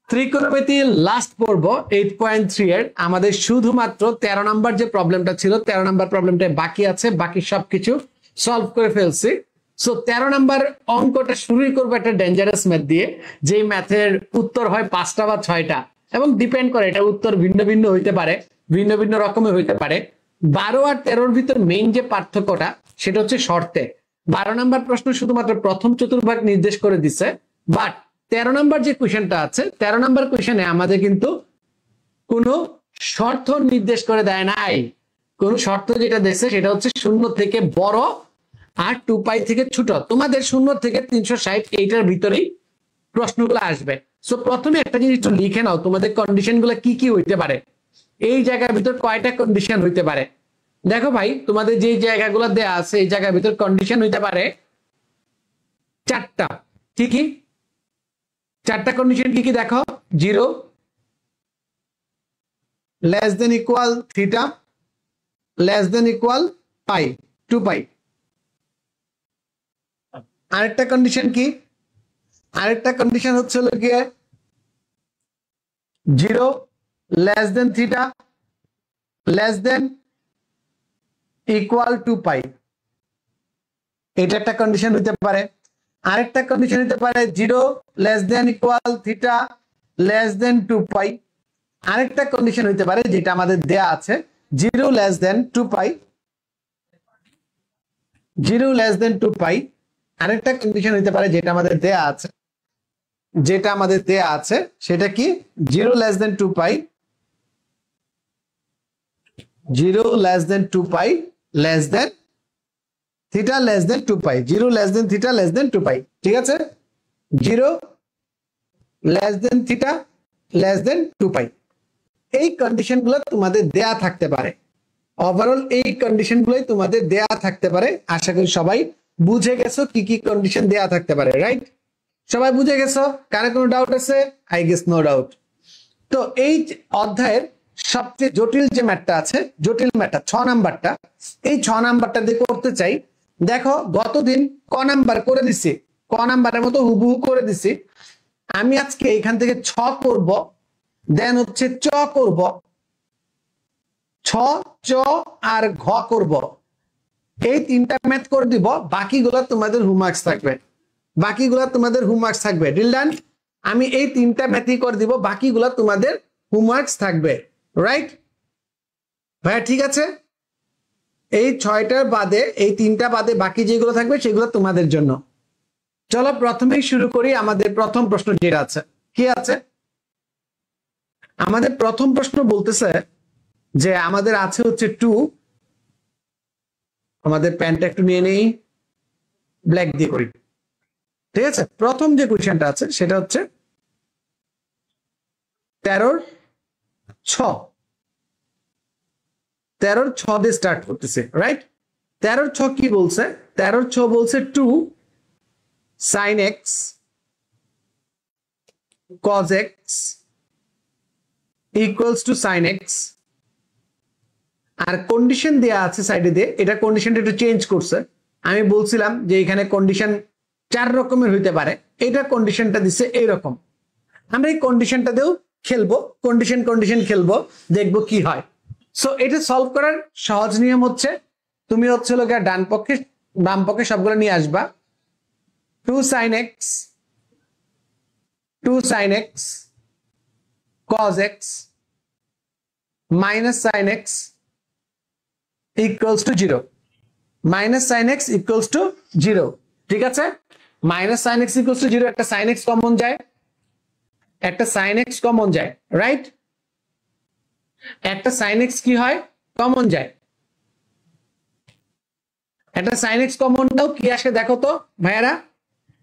ত্রিকোণমিতি লাস্ট পর্ব 8.3 এর আমাদের শুধুমাত্র 13 নাম্বার যে প্রবলেমটা ছিল 13 নাম্বার প্রবলেমটা বাকি আছে, বাকি সবকিছু সলভ করে ফেলছি। সো 13 নাম্বার অঙ্কটা শুরুই করবো একটা ডেঞ্জারাস ম্যাথ দিয়ে, যেই ম্যাথের উত্তর হয় 5টা বা 6টা এবং ডিপেন্ড করে, এটা উত্তর ভিন্ন ভিন্ন হইতে পারে, ভিন্ন ভিন্ন রকমের হইতে পারে। 12 আর 13-র ভিতর মেইন যে পার্থক্যটা সেটা হচ্ছে শর্তে। 12 নাম্বার প্রশ্ন শুধুমাত্র প্রথম চতুর্ভাগ নির্দেশ করে দিছে, বাট 13 নাম্বার যে কোশ্চেনটা আছে 13 নাম্বার কোশ্চেনে আমাদের কিন্তু কোনো শর্ত নির্দেশ করে দেয় নাই। কোন শর্ত যেটা দিয়েছে সেটা হচ্ছে 0 থেকে বড় আর 2π থেকে ছোট। তোমাদের 0 থেকে 360 এইটার ভিতরেই প্রশ্নগুলো আসবে। সো প্রথমে একটা জিনিস একটু লিখে নাও, তোমাদের কন্ডিশনগুলো কি কি হইতে পারে, এই জায়গার ভিতর কয়টা কন্ডিশন হইতে পারে। দেখো ভাই, তোমাদের যে জায়গাগুলো দেয়া আছে এই জায়গার ভিতর কন্ডিশন হইতে পারে 4টা। ঠিকই, 4টা কন্ডিশন কি কি দেখো। 0 less than equal theta less than equal pi 2π। আরেকটা কন্ডিশন কি, আরেকটা কন্ডিশন হচ্ছে হলো গিয়ে 0 less than theta less than equal 2π। এটা একটা কন্ডিশন হতে পারে। আরেকটা কন্ডিশন হতে পারে 0 less than equal theta less than 2π। আরেকটা কন্ডিশন হতে পারে যেটা আমাদের দেয়া আছে 0 less than 2π 0 less than 2π। আরেকটা কন্ডিশন হতে পারে যেটা আমাদের দেয়া আছে, যেটা আমাদের দেয়া আছে সেটা কি 0 less than 2π 0 less than 2π less than theta less than 2π 0 less than theta less than 2π। ঠিক আছে, 0 less than theta less than 2π। এই কন্ডিশনগুলো তোমাদের দেয়া থাকতে পারে। ওভারঅল এই কন্ডিশনগুলোই তোমাদের দেয়া থাকতে পারে। আশা করি সবাই বুঝে গেছো কি কি কন্ডিশন দেয়া থাকতে পারে, রাইট? সবাই বুঝে গেছো? কারো কোনো ডাউট আছে? I guess no doubt. তো এই অধ্যায়ের সবচেয়ে জটিল যে ম্যাথটা আছে, জটিল ম্যাথটা 6 নাম্বারটা, এই 6 নাম্বারটা দিয়ে করতে চাই। দেখো গতদিন ক নাম্বার করে দিছি, ক নাম্বারের মতো হুবহু করে দিছি। আমি আজকে এখান থেকে 6 করব, দেন হচ্ছে চ করব, ছ চ আর ঘ করব। এই 3টা ম্যাথ করে দিব, বাকিগুলো তোমাদের হোমওয়ার্কস থাকবে, বাকিগুলো তোমাদের হোমওয়ার্কস থাকবে। Deal done? আমি এই 3টা ম্যাথই করে দিব, বাকিগুলো তোমাদের হোমওয়ার্কস থাকবে, রাইট ভাইয়া? ঠিক আছে, এই 6টার বাদে, এই 3টা বাদে বাকি যেগুলো থাকবে সেগুলো তোমাদের জন্য। চলো প্রথমেই শুরু করি। আমাদের প্রথম প্রশ্ন যেটা আছে, কি আছে আমাদের প্রথম প্রশ্ন? বলতেছে যে আমাদের আছে হচ্ছে 2, আমাদের প্যান্টটা একটু নিয়ে নেই, ব্ল্যাক দিয়ে করি। ঠিক আছে, প্রথম যে কোশ্চেনটা আছে সেটা হচ্ছে 13/6, 13/6 দিয়ে স্টার্ট করতেছে, রাইট? 13/6 কি বলছে? 13/6 বলছে 2 sin x cos x equals to sin x। আর কন্ডিশন দেয়া আছে সাইডে দিয়ে, এটা কন্ডিশনটা একটু চেঞ্জ করছে। আমি বলছিলাম যে এখানে কন্ডিশন 4 রকমের হইতে পারে, এটা কন্ডিশনটা দিছে এইরকম। আমরা এই কন্ডিশনটা দিয়েও খেলবো, কন্ডিশন খেলবো, দেখবো কি হয়। সো এটা সলভ করার সহজ নিয়ম হচ্ছে, তুমি হচ্ছে লোক ডান পক্ষে বাম পক্ষে সবগুলো নিয়ে আসবা। 2 sin x cos x minus sin x equals to 0, minus sin x equals to 0। ঠিক আছে, minus sin x equals to 0, একটা sin x কমন যায়, একটা sin x কমন যায়, রাইট? একটা sin x কি হয়? কমন যায়। একটা sin x কমন দাও, কি আসে দেখো তো ভাইয়ারা?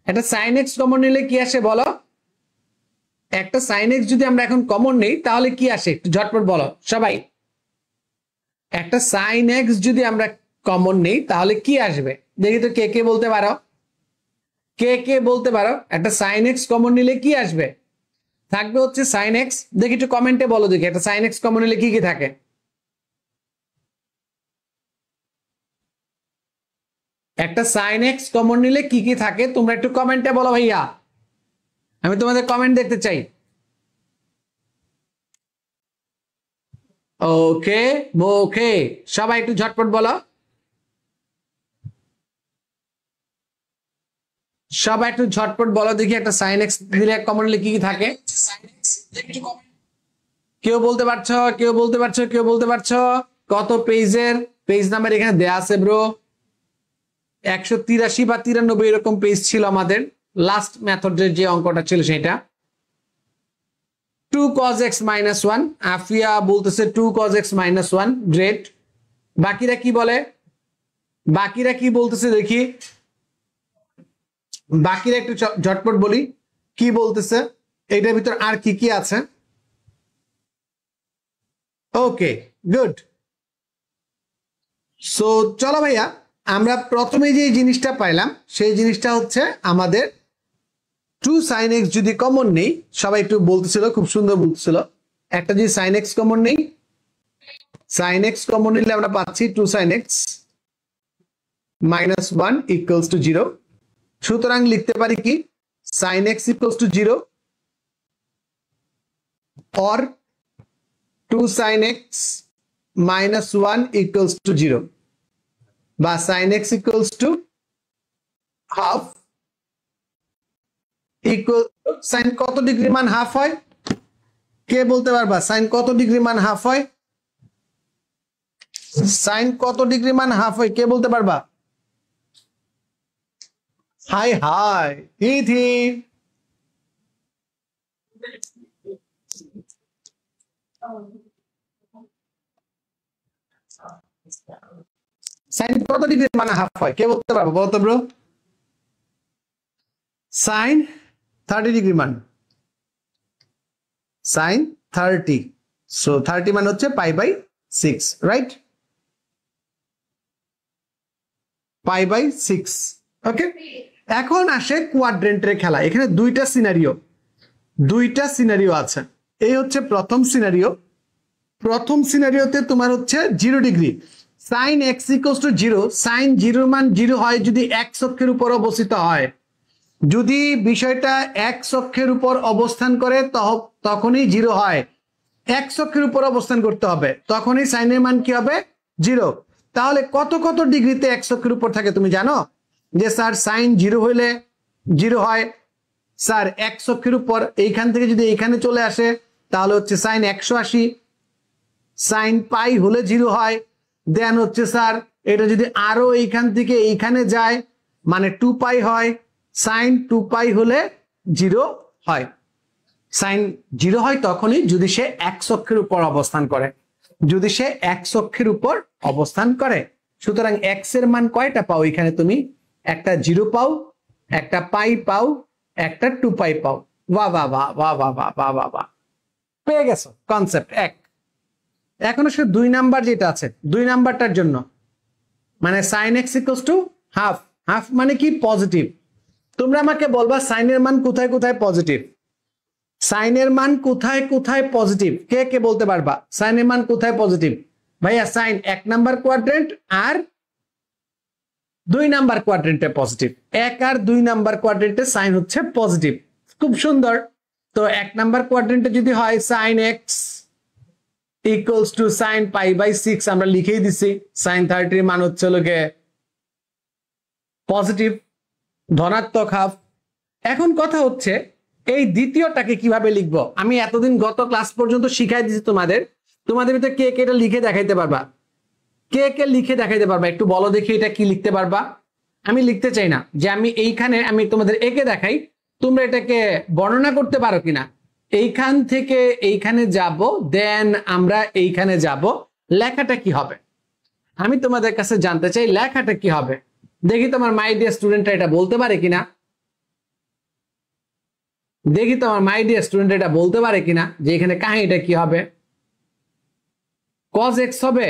একটা sin x কমন নিলে কি আসে বলো? একটা sin x যদি আমরা এখন কমন নেই তাহলে কি আসে একটু ঝটপট বলো সবাই। একটা sin x যদি আমরা কমন নেই তাহলে কি আসবে দেখি তো, কে কে বলতে পারো? কে কে বলতে পারো একটা sin x কমন নিলে কি আসবে? থাকবে হচ্ছে sin x। দেখি একটু কমেন্টে বলো দেখি, একটা sin x কমন নিলে কি কি থাকে? একটা sin x কমন নিলে কি কি থাকে তোমরা একটু কমেন্টে বলো ভাইয়া, আমি তোমাদের কমেন্ট দেখতে চাই। ওকে ওকে, সবাই একটু ঝটপট বলো, সবাই একটু ঝটপট বলো দেখি, একটা সাইন এক্স দিলে কমনলি কি কি থাকে? কেউ বলতে পারছো, কেউ বলতে পারছো, কেউ বলতে পারছো? কত পেজের, পেজ নাম্বার এখানে দেয়া আছে ব্রো, 183 বা 93 এরকম পেজ ছিল আমাদের লাস্ট মেথডের যে অঙ্কটা ছিল সেটা। 2 cos x minus 1, আফিয়া বলতেছে 2 cos x minus 1, গ্রেট। বাকিরা কি বলে, বাকিরা কি বলতেছে দেখি, বাকিরা একটু ঝটপট বলি কি বলতেছে, এটার ভিতর আর কি কি আছে? Okay good. সো চলো ভাইয়া, আমরা প্রথমে যে জিনিসটা পাইলাম সেই জিনিসটা হচ্ছে আমাদের 2 sin x যদি কমন নেই, সবাই একটু বলতেছিল, খুব সুন্দর বলতেছিল, একটা যদি sin x কমন নেই, sin x কমন নিলে আমরা পাচ্ছি 2 sin x minus 1 equals to 0। সুতরাং লিখতে পারি কি sin x equals to 0 or 2 sin x minus 1 equals to 0, বা sin x equals to half equal sin কত ডিগ্রি মান হাফ হয়? কে বলতে পারবা sin কত ডিগ্রি মান হাফ হয়? sin কত ডিগ্রি মান হাফ হয় কে বলতে পারবা? হাই হাই ইথি, sin কত ডিগ্রি মান হাফ হয় কে বলতে পারবা বলো তো ব্রো? sin 30 ডিগ্রি মান, sin 30, সো 30 মান হচ্ছে pi by 6, right? Pi by 6। Okay, এখন আসে কোয়াড্রেন্টের খেলা। এখানে দুইটা সিনারিও আছে। এই হচ্ছে প্রথম সিনারিও। প্রথম সিনারিওতে তোমার হচ্ছে 0 degree, sin x equals to 0, sin 0 মান 0 হয় যদি x অক্ষের উপর অবস্থিত হয়। যদি বিষয়টা x অক্ষের উপর অবস্থান করে তখনই 0 হয়। x অক্ষের উপর অবস্থান করতে হবে, তখনই সাইনের মান কি হবে? 0। তাহলে কত কত ডিগ্রিতে x অক্ষের উপর থাকে তুমি জানো? যে স্যার সাইন 0 হইলে 0 হয়, স্যার x অক্ষের উপর এইখান থেকে যদি এইখানে চলে আসে তাহলে হচ্ছে সাইন 180, সাইন পাই হলে 0 হয়। দেন হচ্ছে স্যার এটা যদি আরো এইখান থেকে এইখানে যায় মানে 2 পাই হয়, সাইন 2 পাই হলে 0 হয়। সাইন 0 হয় তখনই যদি সে x অক্ষের উপর অবস্থান করে, যদি সে x অক্ষের উপর অবস্থান করে। সুতরাং x এর মান কয়টা পাও এখানে তুমি? একটা 0 পাও, একটা পাই পাও, একটা 2 পাই পাও। বাহ বাহ বাহ বাহ বাহ বাহ বাহ বাহ বাহ, পেয়ে গেছো কনসেপ্ট 1। এখন আসলে 2 নাম্বার যেটা আছে, 2 নাম্বারটার জন্য মানে sin x equals to half, half মানে কি? পজিটিভ। তোমরা আমাকে বলবা সাইনের মান কোথায় কোথায় পজিটিভ, সাইনের মান কোথায় কোথায় পজিটিভ, কে কে বলতে পারবা সাইনের মান কোথায় পজিটিভ? ভাইয়া সাইন 1 নাম্বার কোয়াড্রেন্ট আর 2 নাম্বার কোয়াড্রেন্টে পজিটিভ, 1 আর 2 নাম্বার কোয়াড্রেন্টে সাইন হচ্ছে পজিটিভ। খুব সুন্দর। তো 1 নাম্বার কোয়াড্রেন্টে যদি হয় sin x equals to sin pi by 6, আমরা লিখেই দিছি sin 30 এর মান হচ্ছে লোকে পজিটিভ, ধনাত্মক হাফ। এখন কথা হচ্ছে এই দ্বিতীয়টাকে কিভাবে লিখবো? আমি এতদিন গত ক্লাস পর্যন্ত শিখাই দিয়েছি তোমাদের, তোমাদের ভিতরে কে কে এটা লিখে দেখাইতে পারবা? কে কে লিখে দেখাইতে পারবা? একটু বলো দেখি এটা কি লিখতে পারবা। আমি লিখতে চাই না যে আমি এইখানে আমি তোমাদের একে দেখাই, তোমরা এটাকে বর্ণনা করতে পারো কিনা। এইখান থেকে এইখানে যাব, দেন আমরা এইখানে যাব, লেখাটা কি হবে আমি তোমাদের কাছে জানতে চাই, লেখাটা কি হবে। দেখি তোমার মাই ডিয়ার স্টুডেন্টরা এটা বলতে পারে কিনা, দেখি তোমার মাই ডিয়ার স্টুডেন্ট এটা বলতে পারে কিনা যে এখানে কাহিনীটা কি হবে। cos x হবে?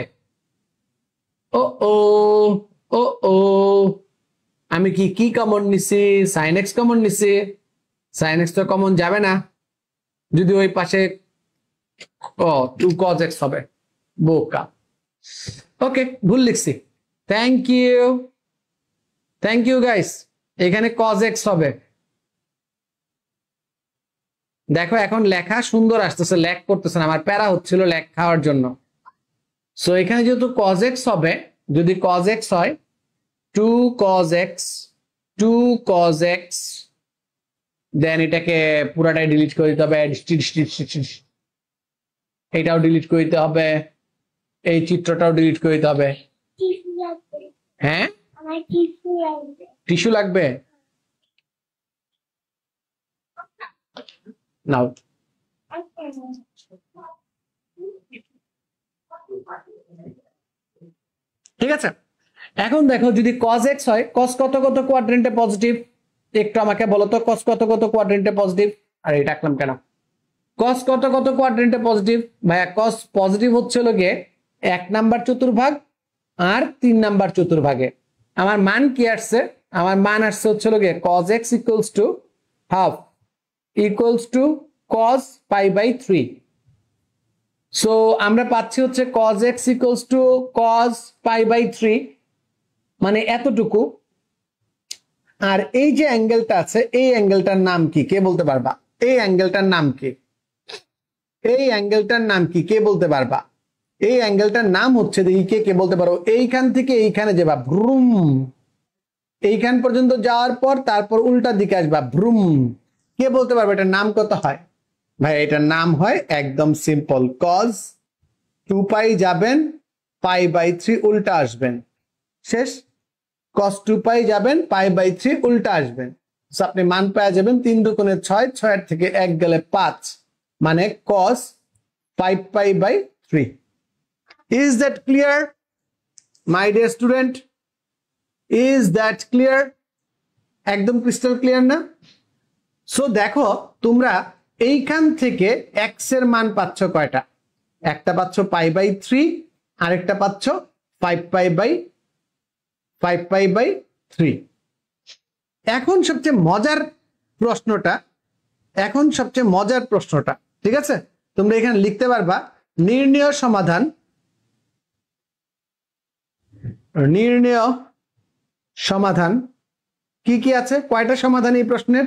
ও ও ও ও, আমি কি কি কমন নিছি? sin x কমন নিছি। sin x তো কমন যাবে না, যদি ওই পাশে 2 cos x হবে, বোকা। ওকে, ভুল লিখছি, thank you, thank you guys. এখানে cos x হবে। দেখো এখন লেখা সুন্দর আসতেছে, ল্যাগ করতেছে না, আমার প্যারা হচ্ছিল ল্যাগ খাওয়ার জন্য। সো এখানে যেহেতু cos x হবে, যদি cos x হয় 2 cos x 2 cos x, দেন এটাকে পুরাটাই ডিলিট করে দিতে হবে, এটাও ডিলিট করে দিতে হবে, এই চিত্রটাও ডিলিট করে দিতে হবে। হ্যাঁ, টিস্যু লাগবে, নাও। ঠিক আছে, এখন দেখো যদি cos x হয়, cos কত কত কোয়াড্রেন্টে পজিটিভ, একটু আমাকে বলো তো cos কত কত কোয়াড্রেন্টে পজিটিভ। আর এটা রাখলাম কেন? cos কত কত কোয়াড্রেন্টে পজিটিভ ভাইয়া? cos পজিটিভ হচ্ছে লগে 1 নাম্বার চতুর্ভাগ আর 3 নাম্বার চতুর্ভাগে। আমার মান কি আসছে? আমার মান আসছে হচ্ছে লগে cos x equals to half equals to cos pi by 3। So আমরা পাচ্ছি হচ্ছে cos x equals to cos pi by 3, মানে এতটুকু। আর এই যে অ্যাঙ্গেলটা আছে, এই অ্যাঙ্গেলটার নাম কি কে বলতে পারবা? এই অ্যাঙ্গেলটার নাম কি? এই অ্যাঙ্গেলটার নাম কি কে বলতে পারবা? এই অ্যাঙ্গেলটার নাম হচ্ছে, দেখি কে বলতে পারো। এইখান থেকে এইখানে যাবা ভ্রুম, এইখান পর্যন্ত যাওয়ার পর তারপর উল্টা দিকে আসবা ভ্রুম। কে বলতে পারবে এটার নাম কত হয়? ভাই এটার নাম হয় একদম সিম্পল, cos 2 পাই যাবেন, পাই বাই 3 উল্টা আসবেন, শেষ। cos 2 পাই যাবেন, পাই বাই 3 উল্টা আসবেন। আপনি মান পেয়ে যাবেন 3 দুগুণে 6, 6 থেকে 1 গেলে 5, মানে cos 5 pi by 3। Is that clear, my dear student? Is that clear? একদম ক্রিস্টাল ক্লিয়ার না? সো দেখো তোমরা এইখান থেকে x এর মান পাচ্ছ কয়টা? একটা পাচ্ছ পাই বাই 3, আরেকটা পাচ্ছ 5 পাই বাই 3। এখন সবচেয়ে মজার প্রশ্নটা, ঠিক আছে, তোমরা এখানে লিখতে পারবা নির্ণয় সমাধান কি কি আছে? কয়টা সমাধান এই প্রশ্নের?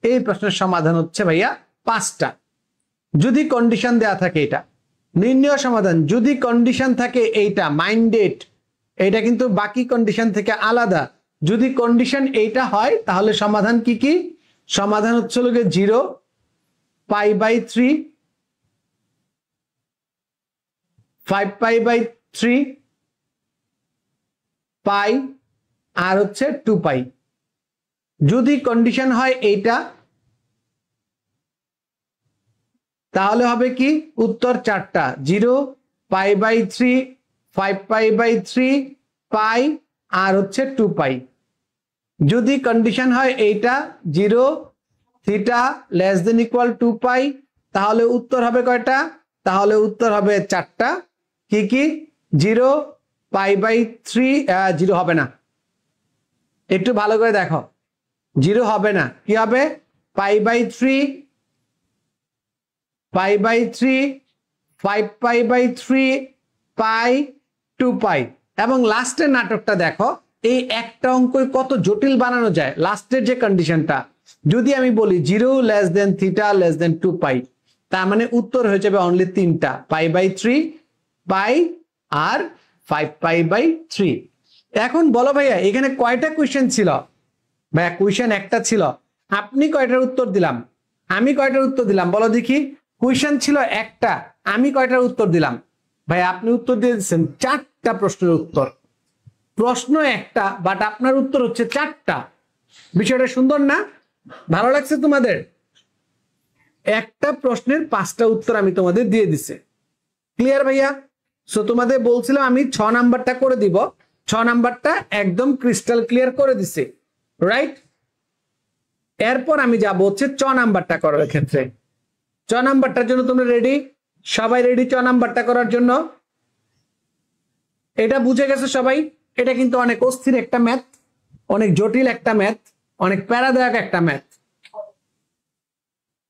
এই প্রশ্নের সমাধান হচ্ছে ভাইয়া 5টা। যদি কন্ডিশন দেয়া থাকে, এটা নির্ণয় সমাধান, যদি কন্ডিশন থাকে এইটা মাইন্ডেড, এটা কিন্তু বাকি কন্ডিশন থেকে আলাদা। যদি কন্ডিশন এইটা হয় তাহলে সমাধান কি কি? সমাধান হচ্ছে লোকে 0 পাই বাই 3, 5 পাই বাই 3, পাই আর হচ্ছে 2 পাই। যদি কন্ডিশন হয় এইটা তাহলে হবে কি? উত্তর 4টা, 0 পাই বাই 3, 5 পাই বাই 3, পাই আর হচ্ছে 2 পাই। যদি কন্ডিশন হয় এইটা 0 থিটা লেস দেন ইকুয়াল 2 পাই, তাহলে উত্তর হবে কয়টা? তাহলে উত্তর হবে 4টা। কি কি? 0 পাই বাই 3, 0 হবে না, একটু ভালো করে দেখো, 0 হবে না। কি হবে? Pi by 3, pi by 3, 5 pi by 3, pi 2 pi. এবং লাস্টের নাটকটা দেখো, এই একটা অঙ্ক কত জটিল বানানো যায়। লাস্টের যে কন্ডিশনটা, যদি আমি বলি 0 less than theta less than 2 পাই, তার মানে উত্তর হয়ে যাবে অনলি 3টা, পাই by 3, pi R 5 pi by 3। এখন বলো ভাইয়া এখানে কয়টা কোয়েশ্চেন ছিল? ভাইয়া কোয়েশ্চেন একটা ছিল। আপনি কয়টার উত্তর দিলাম? আমি কয়টার উত্তর দিলাম বলো দেখি? কোয়েশ্চেন ছিল একটা, আমি কয়টার উত্তর দিলাম? ভাই আপনি উত্তর দিয়ে দিচ্ছেন 4টা প্রশ্নের উত্তর। প্রশ্ন একটা, বাট আপনার উত্তর হচ্ছে 4টা। বিষয়টা সুন্দর না? ভালো লাগছে তোমাদের? একটা প্রশ্নের 5টা উত্তর আমি তোমাদের দিয়ে দিছি। ক্লিয়ার ভাইয়া? সো তোমাদের বলছিলাম আমি 6 নাম্বারটা করে দিব, 6 নাম্বারটা একদম ক্রিস্টাল ক্লিয়ার করে দিছি, রাইট? এরপর আমি যাব হচ্ছে 6 নাম্বারটা করার ক্ষেত্রে। 6 নাম্বারটার জন্য তোমরা রেডি? সবাই রেডি 6 নাম্বারটা করার জন্য? এটা বুঝে গেছে সবাই? এটা কিন্তু অনেক অস্থির একটা ম্যাথ, অনেক জটিল একটা ম্যাথ, অনেক প্যারাদায়ক একটা ম্যাথ।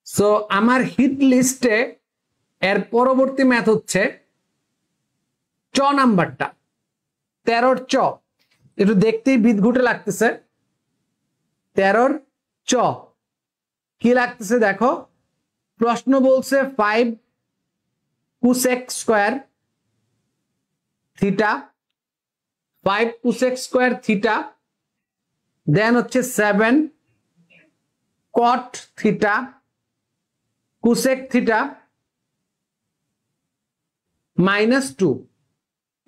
সো আমার হিট লিস্টে এর পরবর্তী ম্যাথ হচ্ছে 6 নাম্বারটা, 13 চ। একটু দেখতেই বিদঘুটে লাগতেছে। 13 চ কি লাগতেছে দেখো, প্রশ্ন বলছে 5 cosec square theta, 5 cosec square theta, then হচ্ছে 7 cot theta cosec theta -2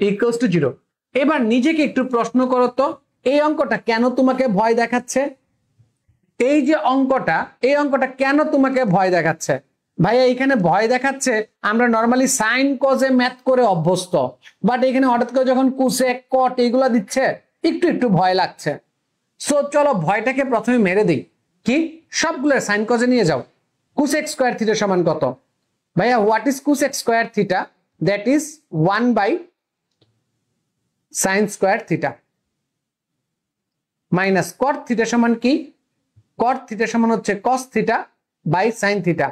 equals to 0। এবার নিজেকে একটু প্রশ্ন করো তো, এই অঙ্কটা কেন তোমাকে ভয় দেখাচ্ছে? এই যে অঙ্কটা, এই অঙ্কটা কেন তোমাকে ভয় দেখাচ্ছে? ভাইয়া এখানে ভয় দেখাচ্ছে, আমরা নরমালি সাইন কজে ম্যাথ করে অভ্যস্ত, বাট এখানে হঠাৎ করে যখন কোসেক কট এগুলা দিচ্ছে একটু একটু ভয় লাগছে। সো চলো ভয়টাকে প্রথমে মেরে দিই। কি? সবগুলো সাইন কজে নিয়ে যাও। কোসেক স্কয়ার থিটা সমান কত? ভাইয়া what is cosec square theta? That is 1 by sine square theta minus cot theta সমান কি? কট থিটা সমান হচ্ছে cos theta by sine theta.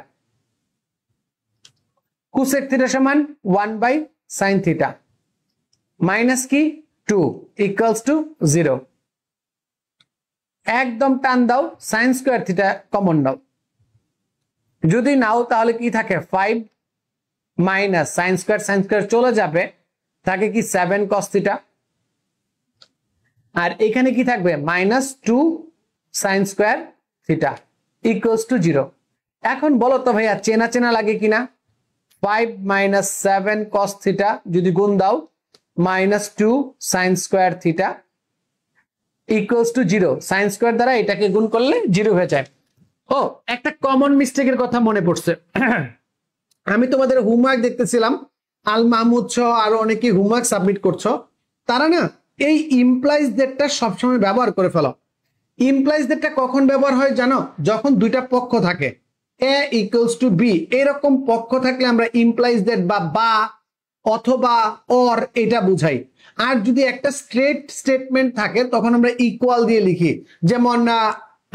Cosec theta সমান 1 বাই সাইন থিটা মাইনাস কি 2 ইকুয়ালস টু 0। একদম টান দাও, সাইন স্কয়ার থিটা কমন নাও। যদি নাও তাহলে কি থাকে 5 মাইনাস সাইন স্কয়ার চলে যাবে, থাকে কি 7 কস থিটা, আর এখানে কি থাকবে -2 sign square theta equals to 0। এখন বলো তো ভাইয়া চেনা চেনা লাগে কিনা? 5 মাইনাস 7 কস থিটা যদি গুণ দাও -2 sign square theta equals to 0। Sine square দ্বারা এটাকে গুণ করলে 0 হয়ে যায়। ও একটা কমন মিস্টেকের কথা মনে পড়ছে। আমি তোমাদের হোমওয়ার্ক দেখতেছিলাম, আল মাহমুদ সহ আরো অনেকেই হোমওয়ার্ক সাবমিট করছো, তারা না এই ইমপ্লাইজ দ্যাটটা সবসময় ব্যবহার করে ফেলো। ইমপ্লাইজ দ্যাটটা কখন ব্যবহার হয় জানো? যখন দুইটা পক্ষ থাকে, এ ইকুয়ালস টু বি, এরকম পক্ষ থাকলে আমরা ইমপ্লাইজ দ্যাট বা অথবা অর এটা বুঝাই। আর যদি একটা স্ট্রেট স্টেটমেন্ট থাকে তখন আমরা ইকুয়াল দিয়ে লিখি, যেমন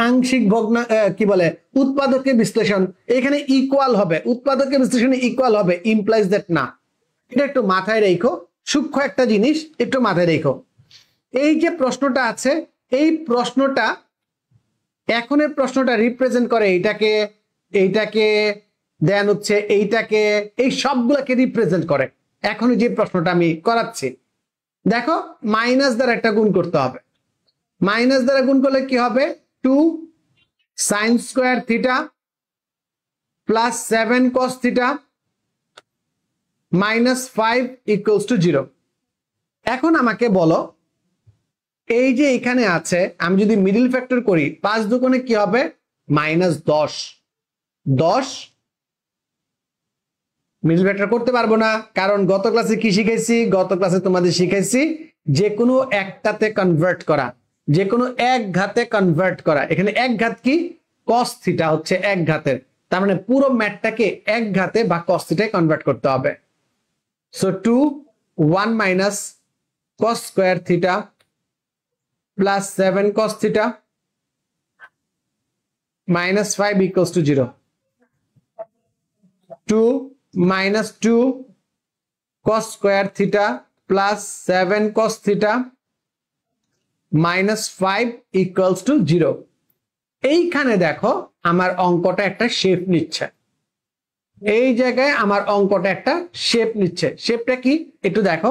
আংশিক ভগ্ন কি বলে উৎপাদকের বিশ্লেষণ, এখানে ইকুয়াল হবে, উৎপাদকের বিশ্লেষণে ইকুয়াল হবে, ইমপ্লাইজ দ্যাট না। এটা একটু মাথায় রেখো, সূক্ষ্ম একটা জিনিস একটু মাথায় রেখো। এই যে প্রশ্নটা আছে, এই প্রশ্নটা এখনের প্রশ্নটা রিপ্রেজেন্ট করে এইটাকে, এইটাকে দেন হচ্ছে এইটাকে, এই সবগুলোকে রিপ্রেজেন্ট করে। এখন যে প্রশ্নটা আমি করাচ্ছি দেখো, মাইনাস দ্বারা একটা গুণ করতে হবে। মাইনাস দ্বারা গুণ করলে কি হবে? 2 sign square theta plus 7 cos theta -5 equals to 0। এখন আমাকে বলো, এই যে এখানে আছে, আমি যদি মিডল ফ্যাক্টর করি 5 দুগুণে কি হবে? -10। 10 মিডল ফ্যাক্টর করতে পারবো না, কারণ গত ক্লাসে কি শিখাইছি? গত ক্লাসে তোমাদের শিখাইছি যে কোনো একটাতে কনভার্ট করা, যে কোনো এক ঘাতে কনভার্ট করা। এখানে এক ঘাত কি? কস থিটা হচ্ছে এক ঘাতের, তার মানে পুরো ম্যাথটাকে এক ঘাতে বা কস থিটায় কনভার্ট করতে হবে। So 2 1 minus cos square theta plus 7 cos theta -5 equals to 0। 2 minus 2 cos square theta plus 7 cos theta -5 equals to 0। এইখানে দেখো আমার অঙ্কটা একটা শেপ নিচ্ছে, এই জায়গায় আমার অঙ্কটা একটা শেপ নিচ্ছে। শেপটা কি একটু দেখো।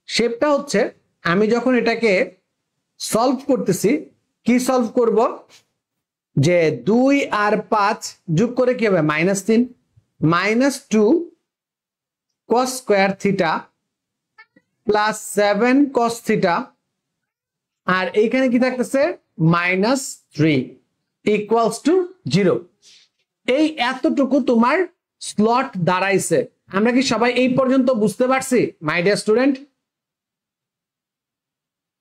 শেপটা হচ্ছে, আমি যখন এটাকে সলভ করতেছি, কি সলভ করব? যে 2 আর 5 যোগ করে কি হবে? -3 -2 cos square theta plus 7 cos theta, আর এইখানে কি থাকতেছে? -3 equals to 0। এই এতটুকু তোমার স্লট দাঁড়াইছে। আমরা কি সবাই এই পর্যন্ত বুঝতে পারছি মাই ডিয়ার স্টুডেন্ট?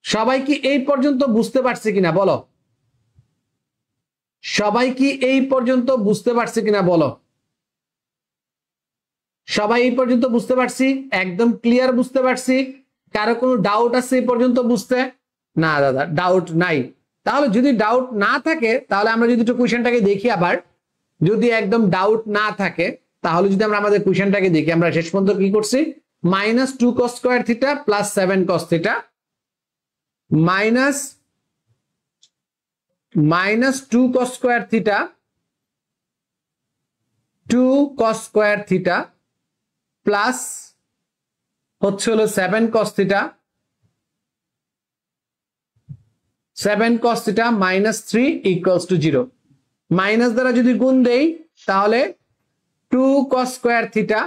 সবাই কি এই পর্যন্ত বুঝতে পারছে কিনা বলো? সবাই কি এই পর্যন্ত বুঝতে পারছে কিনা বলো? সবাই এই পর্যন্ত বুঝতে পারছি? একদম ক্লিয়ার বুঝতে পারছি? কারো কোনো ডাউট আছে এই পর্যন্ত বুঝতে? না দাদা, ডাউট নাই। তাহলে যদি ডাউট না থাকে তাহলে আমরা যদি একটু কোশ্চেনটাকে দেখি আবার। যদি একদম ডাউট না থাকে তাহলে যদি আমরা আমাদের কোশ্চেনটাকে দেখি, আমরা শেষ পর্যন্ত কি করছি? -2 cos square theta plus 7 cos theta -2 cos square theta 2 cos square theta plus হচ্ছে হলো 7 cos theta, 7 cos theta minus 3 equals to 0। Minus দ্বারা যদি গুণ দেই তাহলে 2 cos square theta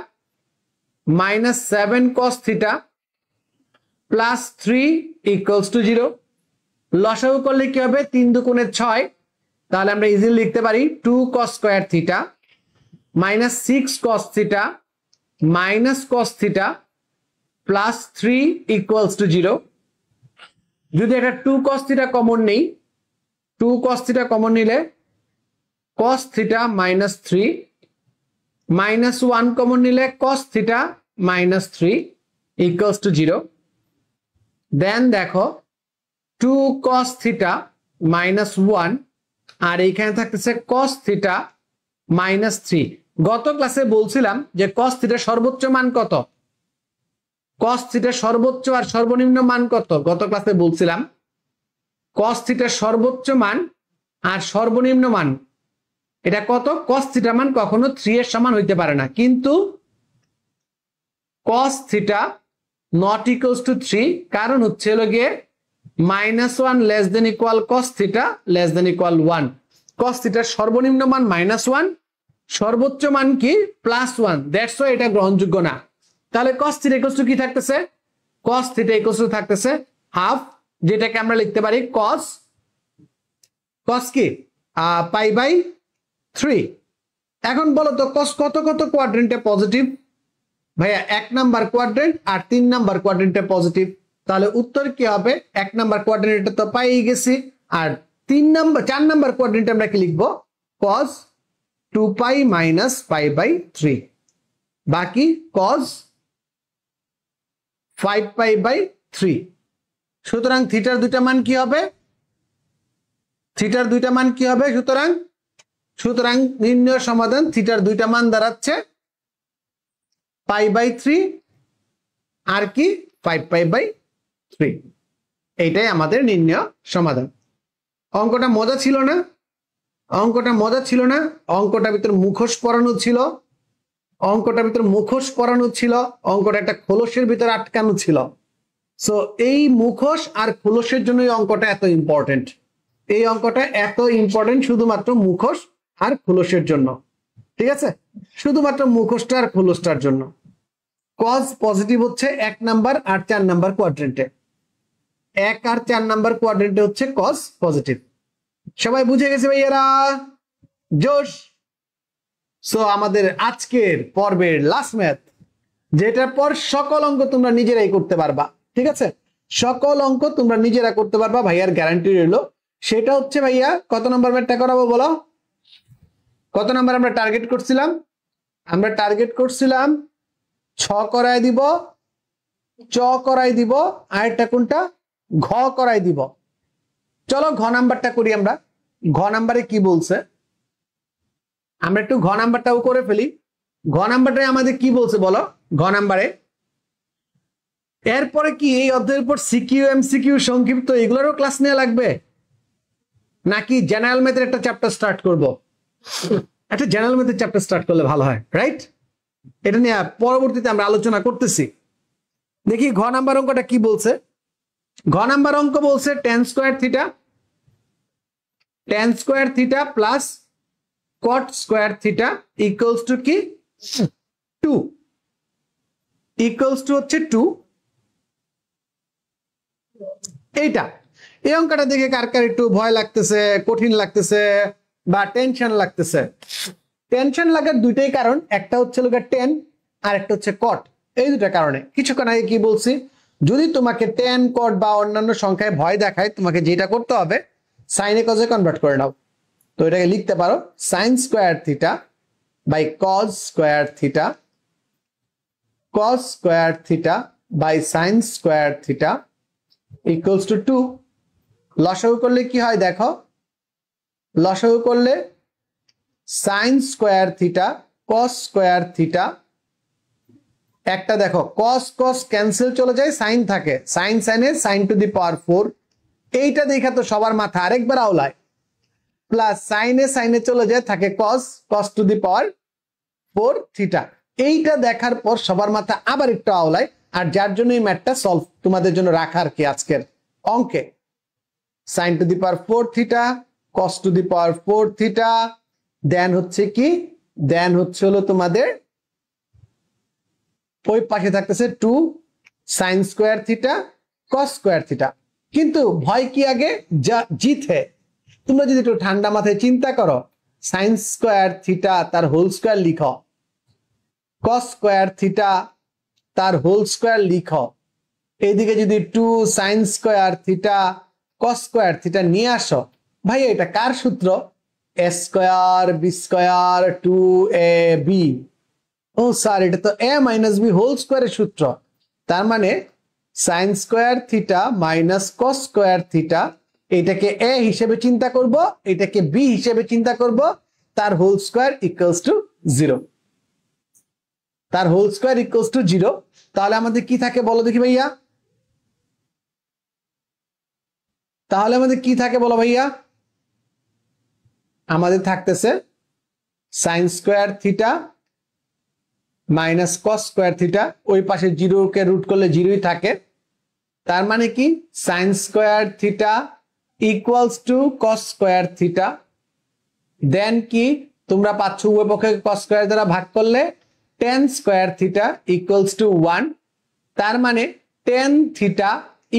minus 7 cos theta plus 3 equals to 0। লসাগু করলে কি হবে, 3 দুগুণে 6, তাহলে আমরা ইজিলি লিখতে পারি 2 cos square theta minus 6 cos theta minus cos theta plus 3 equals to 0। যদি এটা 2 cos থিটা কমন নেই, 2 cos থিটা কমন নিলে cos theta minus 3 minus 1 common নিলে cos theta minus 3 equals to 0। দেন দেখো 2 cos থিটা মাইনাস 1 আর এইখানে থাকতেছে cos theta minus 3। গত ক্লাসে বলছিলাম যে cos থিটার সর্বোচ্চ মান কত, cos থিটার সর্বোচ্চ আর সর্বনিম্ন মান কত, গত ক্লাসে বলছিলাম cos থিটার সর্বোচ্চ মান আর সর্বনিম্ন মান এটা কত, cos থিটা মান কখনো 3 এর সমান হইতে পারে না, কিন্তু cos theta not equals to 3, কারণ হচ্ছে হলো গিয়ে -1 less than equal cos theta less than equal 1। cos থিটার সর্বনিম্ন মান -1, সর্বোচ্চ মান কি +1, দ্যাটস ওয়াই এটা গ্রহণযোগ্য না। তাহলে cos থিটা ইকুয়ালস টু কি থাকতেছে, cos থিটা ইকুয়ালস টু থাকতেছে হাফ, যেটাকে আমরা লিখতে পারি cos কি পাই বাই 3। এখন বলো তো cos কত কত কোয়াড্রেন্টে পজিটিভ, ভাইয়া 1 নাম্বার কোয়াড্রেন্ট আর 3 নাম্বার কোয়াড্রেন্টে পজিটিভ, তাহলে উত্তর কি হবে, 1 নাম্বার কোয়াড্রেন্টে তো পাই গেছি, আর 4 নাম্বার কোয়াড্রেন্টে আমরা কি লিখবো cos 2 pi minus pi by 3, বাকি cos 5 পাই বাই 3। সুতরাং থিটার দুইটা মান কি হবে, থিটার দুইটা মান কি হবে, সুতরাং নির্ণয় সমাধান থিটার দুইটা মান দাঁড়াচ্ছে পাই বাই 3 আর কি 5 পাই বাই 3। এইটাই আমাদের নির্ণয় সমাধান। অঙ্কটা মজা ছিল না, অঙ্কটা মজা ছিল না, অঙ্কটার ভিতর মুখোশ পরানো ছিল, অঙ্কটার ভিতর মুখোশ পরানো ছিল, অঙ্কটা একটা খোলসের ভিতর আটকানো ছিল। সো এই মুখোশ আর খোলসের জন্য এই অঙ্কটা এত ইম্পর্টেন্ট, এই অঙ্কটা এত ইম্পর্টেন্ট শুধুমাত্র মুখোশ আর খোলসের জন্য, ঠিক আছে, শুধুমাত্র মুখোশটা আর খোলসটার জন্য। cos পজিটিভ হচ্ছে 1 নাম্বার আর 4 নাম্বার কোয়াড্রেন্টে, 1 আর 4 নাম্বার কোয়াড্রেন্টে হচ্ছে cos পজিটিভ। সবাই বুঝে গেছে ভাইয়ারা, জোশ। সো আমাদের আজকের পর্বের লাস্ট ম্যাথ, যেটার পর সকল অঙ্ক তোমরা নিজেরাই করতে পারবা, ঠিক আছে, সকল অঙ্ক তোমরা নিজেরা করতে পারবা, ভাইয়ার গ্যারান্টি রইলো। সেটা হচ্ছে ভাইয়া কত নাম্বার ম্যাথটা করাবো বলো, কত নাম্বার আমরা টার্গেট করছিলাম, আমরা টার্গেট করছিলাম 6 করায় দিব, চ করাই দিব, আর একটা কোনটা ঘ করাই দিব। চলো ঘ নাম্বারটা করি আমরা। ঘ নাম্বারে কি বলছে, আমরা একটু ঘ নাম্বারটাও করে ফেলি। ঘ নাম্বারটাই আমাদের কি বলছে বলো, ঘ নাম্বারে এরপরে কি এই অধ্যায়ের পর সিকিউ এমসিকিউ সংক্ষিপ্ত এগুলোরও ক্লাস নেওয়া লাগবে, নাকি জেনারেল ম্যাথের একটা চ্যাপ্টার স্টার্ট করব? একটা জেনারেল ম্যাথের চ্যাপ্টার স্টার্ট করলে ভালো হয়, রাইট? এটা নিয়ে পরবর্তীতে আমরা আলোচনা করতেছি। দেখি ঘ নাম্বার অঙ্কটা কি বলছে। ঘ নাম্বার অঙ্ক বলছে tan square theta plus cot square theta equals two কি 2, ইকুয়ালস টু হচ্ছে 2। এইটা এই অঙ্কটা দেখে কার কার একটু ভয় লাগতেছে, কঠিন লাগতেছে বা টেনশন লাগতেছে? টেনশন লাগার দুইটাই কারণ, একটা হচ্ছে লোকের tan আর একটা হচ্ছে cot। এই দুটা কারণে কিছুক্ষণ আগে কি বলছি, যদি তোমাকে tan cot বা অন্যান্য সংখ্যায় ভয় দেখায়, তোমাকে যেটা করতে হবে সাইনে কজে কনভার্ট করে নাও। তো এটাকে লিখতে পারো sin square theta by cos square theta, cos square theta by sin square theta equals to 2। লসাগু করলে কি হয় দেখো, লসাগু করলে sin square theta cos square theta, একটা দেখো cos cos ক্যান্সেল চলে যায়, সাইন থাকে, সাইন সাইনে sin টু দি পাওয়ার 4, এইটা দেখা তো সবার মাথা আরেকবার আওলায়, প্লাস সাইনে সাইনে চলে যায় থাকে cos cos to the power 4 theta. এইটা দেখার পর সবার মাথা আবার একটু আওলায়, আর যার জন্য এই ম্যাথটা সলভ তোমাদের জন্য রাখা আর কি আজকের অঙ্কে। sin to the power 4 theta cos to the power 4 theta then হচ্ছে কি দেন হচ্ছে হলো তোমাদের ওই পাশে থাকতেছে 2 sin square theta cos square theta. কিন্তু ভয় কি আগে জিত হে। তোমরা যদি একটু ঠান্ডা মাথায় চিন্তা করো sin স্কয়ার থিটা তার হোল স্কয়ার লিখো, cos স্কয়ার থিটা তার হোল স্কয়ার লিখো, এইদিকে যদি 2 sin square theta cos square theta নিয়ে আসো, ভাই এটা কার সূত্র? a square b square 2ab। ও স্যার এটা তো a মাইনাস b হোল স্কয়ারের সূত্র। তার মানে sin square theta minus cos square theta এটাকে a হিসেবে চিন্তা করব, এটাকে b হিসেবে চিন্তা করব, তার হোল স্কয়ার ইকুয়ালস টু 0। তার হোল স্কয়ার ইকুয়ালস টু 0। তাহলে আমাদের কি থাকে বলো দেখি ভাইয়া? তাহলে আমাদের কি থাকে বলো ভাইয়া? আমাদের থাকতেছে sin square theta minus cos square theta, ওই পাশে 0 কে রুট করলে 0ই থাকে। তার মানে কি sin square theta equals to cos square theta. Then কি তোমরা পাচ্ছ উভয় পক্ষে cos স্কয়ার দ্বারা ভাগ করলে tan square theta equals two 1। তার মানে tan থিটা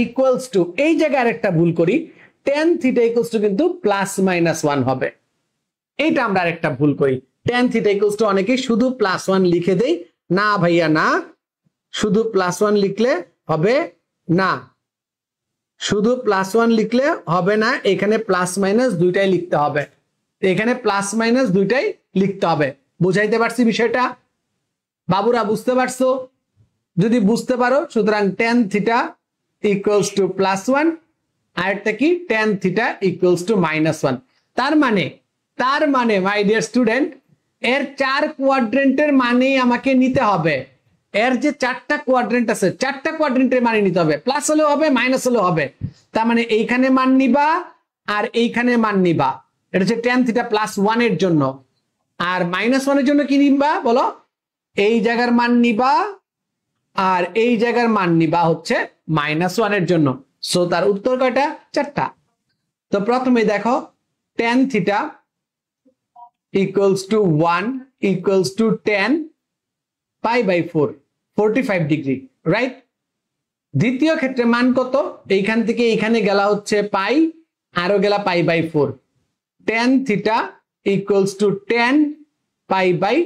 ইকুয়ালস টু, এই জায়গায় আরেকটা ভুল করি, tan থিটা ইকুয়ালস টু কিন্তু প্লাস মাইনাস 1 হবে। এইটা আমরা আরেকটা ভুল করি, tan থিটা ইকুয়ালস টু অনেকে শুধু প্লাস 1 লিখে দেই। না ভাইয়া না, শুধু প্লাস 1 লিখলে হবে না, শুধু প্লাস 1 লিখলে হবে না, এখানে প্লাস মাইনাস দুইটাই লিখতে হবে, এখানে প্লাস মাইনাস দুইটাই লিখতে হবে। বুঝাইতে পারছি বিষয়টা? বাবুরা বুঝতে পারছো? যদি বুঝতে পারো সুতরাং tan theta equals two plus 1, আরেকটা কি tan theta equals two minus 1। তার মানে মাই ডিয়ার স্টুডেন্ট, এর 4 কোয়াড্রেন্টের মানেই আমাকে নিতে হবে। এর যে 4টা কোয়াড্রেন্ট আছে 4টা কোয়াড্রেন্টের মানে নিতে হবে, প্লাস হলেও হবে মাইনাস হলেও হবে। তার মানে এইখানে মান নিবা আর এইখানে মান নিবা, এটা হচ্ছে tan থিটা প্লাস 1 এর জন্য। আর মাইনাস 1 এর জন্য কি নিবা বলো? এই জায়গার মান নিবা আর এই জায়গার মান নিবা হচ্ছে মাইনাস 1 এর জন্য। সো তার উত্তর কয়টা? 4টা। তো প্রথমে দেখো tan theta equals to 1 equals to tan pi by 4 45 degree, right? দ্বিতীয় ক্ষেত্রে মান কত? এইখান থেকে এইখানে গেলা হচ্ছে পাই, আরো গেলা pi by 4। tan theta equals to tan pi by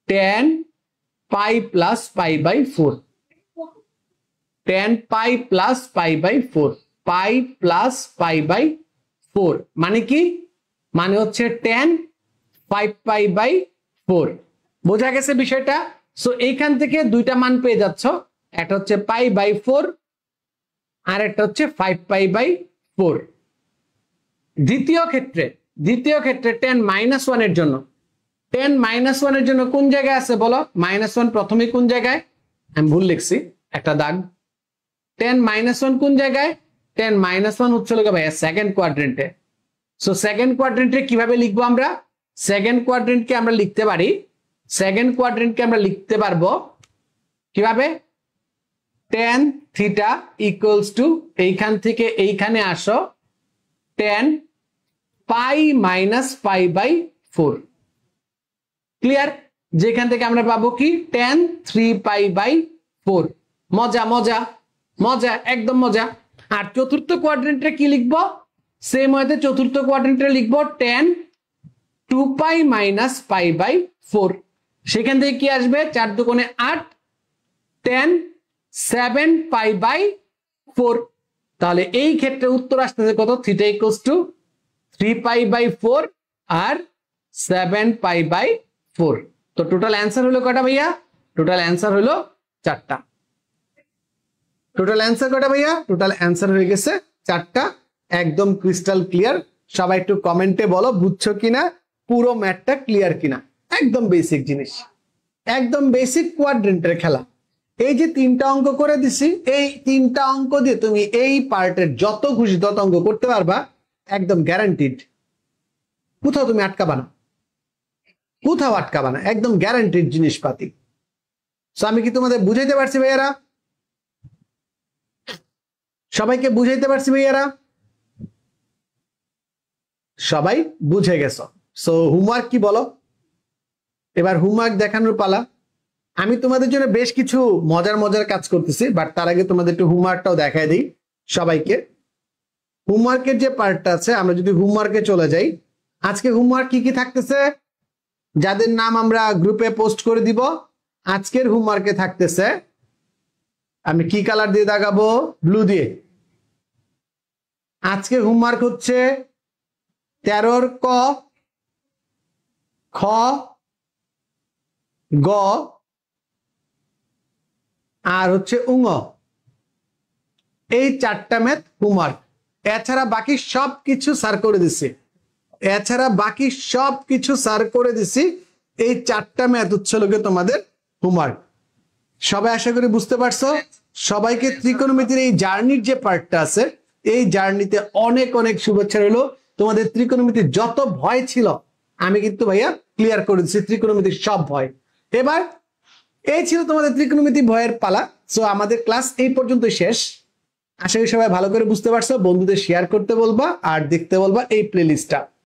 tan pi plus pi by 4, tan pi plus pi by 4, pi plus pi by 4 মানে কি? মানে হচ্ছে tan 5 pi by 4। বোঝা গেছে বিষয়টা? সো এইখান থেকে দুইটা মান পেয়ে যাচ্ছ, একটা হচ্ছে পাই বাই 4 আর একটা হচ্ছে 5 পাই বাই 4। দ্বিতীয় ক্ষেত্রে tan মাইনাস 1 এর জন্য, tan মাইনাস 1 এর জন্য কোন জায়গায় আছে বলো? মাইনাস 1 প্রথমে কোন জায়গায়? আমি ভুল লিখছি, একটা দাগ। tan মাইনাস 1 কোন জায়গায়? tan মাইনাস 1 হচ্ছে ভাই সেকেন্ড কোয়াড্রেন্টে। সো সেকেন্ড কোয়াড্রেন্টে কিভাবে লিখবো আমরা? সেকেন্ড কোয়াড্রেন্টকে আমরা লিখতে পারবো কিভাবে? tan থিটা ইকুয়ালস টু, এইখান থেকে এইখানে আসো, tan pi minus pi by 4। Clear? যেখান থেকে আমরা পাবো কি tan 3 পাই বাই 4। মজা মজা মজা, একদম মজা। আর চতুর্থ কোয়াড্রেন্টে কি লিখবো? সেম ওয়েতে চতুর্থ কোয়াড্রেন্টে লিখবো tan 2 pi minus pi by 4। সেখান থেকে কি আসবে? 4 দুগুণে 8, tan 7 পাই বাই 4। তাহলে এই ক্ষেত্রে উত্তর আসতেছে কত? Theta equals to 3 pi by 4 আর 7 পাই বাই 4। তো টোটাল অ্যান্সার হলো কয়টা ভাইয়া? টোটাল অ্যান্সার হলো 4টা। টোটাল অ্যান্সার কয়টা ভাইয়া? টোটাল অ্যান্সার হয়ে গেছে 4টা। একদম ক্রিস্টাল ক্লিয়ার। সবাই একটু কমেন্টে বলো বুঝছো কিনা, পুরো ম্যাথটা ক্লিয়ার কিনা। একদম বেসিক জিনিস, একদম বেসিক কোয়াড্রেন্টের খেলা। এই যে 3টা অঙ্ক করে দিছি, এই 3টা অঙ্ক দিয়ে তুমি এই পার্টের যত খুশি তত অঙ্ক করতে পারবা, একদম গ্যারান্টিড। কোথাও তুমি আটকাবা না। কোথাও আটকাবা না, একদম গ্যারান্টিড জিনিসপাতি। সো আমি কি তোমাদের বুঝাইতে পারছি ভাইয়ারা? সবাইকে বুঝাইতে পারছি ভাইয়ারা? সবাই বুঝে গেছো? সো হোমওয়ার্ক কি বলো? এবার হোমওয়ার্ক দেখানোর পালা। আমি তোমাদের জন্য বেশ কিছু মজার মজার কাজ করতেছি, বাট তার আগে তোমাদের একটু হোমওয়ার্কটাও দেখাই দিই সবাইকে। হোমওয়ার্কের যে পার্টটা আছে, আমরা যদি হোমওয়ার্কে চলে যাই, আজকে হোমওয়ার্ক কি কি থাকতেছে, যাদের নাম আমরা গ্রুপে পোস্ট করে দিব, আজকের হোমওয়ার্কে থাকতেছে, আমি কি কালার দিয়ে দাগাবো? ব্লু দিয়ে। আজকের হোমওয়ার্ক হচ্ছে 13 ক, খ, গ আর হচ্ছে উঙ, এই 4টা ম্যাথ হোমওয়ার্ক। এছাড়া বাকি সবকিছু স্যার করে দিছি, এছাড়া বাকি সবকিছু স্যার করে দিছি। এই 4টা ম্যাথ হচ্ছে লোকে তোমাদের হোমওয়ার্ক। সবাই আশা করি বুঝতে পারছো। সবাইকে ত্রিকোণমিতির এই জার্নির যে পার্টটা আছে, এই জার্নিতে অনেক অনেক শুভেচ্ছা রইলো। তোমাদের ত্রিকোণমিতির যত ভয় ছিল আমি কিন্তু ভাইয়া ক্লিয়ার করে দিচ্ছি, ত্রিকোণমিতির সব ভয়। এবার এই ছিল তোমাদের ত্রিকোণমিতি ভয়ের পালা। সো আমাদের ক্লাস এই পর্যন্তই শেষ। আশা করি সবাই ভালো করে বুঝতে পারছো। বন্ধুদের শেয়ার করতে বলবা আর দেখতে বলবা এই প্লেলিস্টটা।